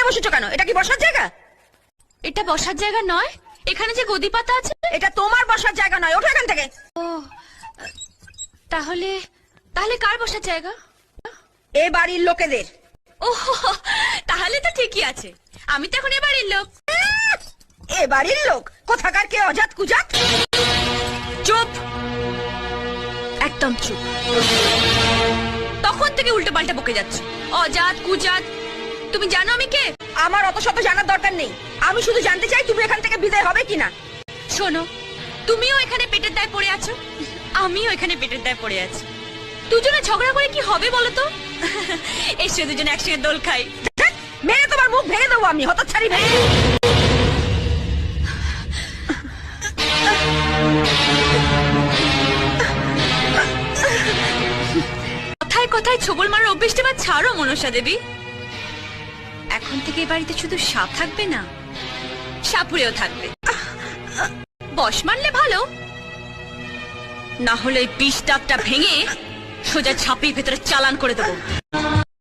বসেছো কেন? এটা কি বসার জায়গা? এটা বসার জায়গা নয়, এখানে যে গদি পাতা আছে। এটা তোমার বসার জায়গা নয়, ওঠো এখান থেকে। ও তাহলে তাহলে কার বসার জায়গা? এ বাড়ির লোকেদের। ও তাহলে তো ঠিকই আছে, আমি তো এখন এ বাড়ির লোক। এ বাড়ির লোক? কোথাকার কে অজাত কুজাত? চুপ, একদম চুপ। তখন থেকে উল্টো পাল্টা বকে যাচ্ছে, অজাত কুজাত। তুমি জানো আমি কে? আমার অত শত জানার দরকার নেই, আমি শুধু জানতে চাই তুমি এখান থেকে বিদায় হবে কিনা। শোনো, তুমিও এখানে পেটের দায়ে পড়ে আছো, আমিও এখানে পেটের দায়ে পড়ে আছি। দুজনে ঝগড়া করে কি হবে বলো তো? এসে দুজনে একসঙ্গে দোল খাই। মেরে তোমার মুখ ভেঙে দেবো আমি, হতচ্ছাড়ি ভেঙে। কথায় কথায় ছোবল মারার অভ্যেসটা এবার ছাড়ো মনসা দেবী। এখন থেকে এই বাড়িতে শুধু সাপ থাকবে না, সাপুরেও থাকবে। বস মানলে ভালো, না হলে বিষ দাগটা ভেঙে সোজা ছাপির ভেতরে চালান করে দেবো।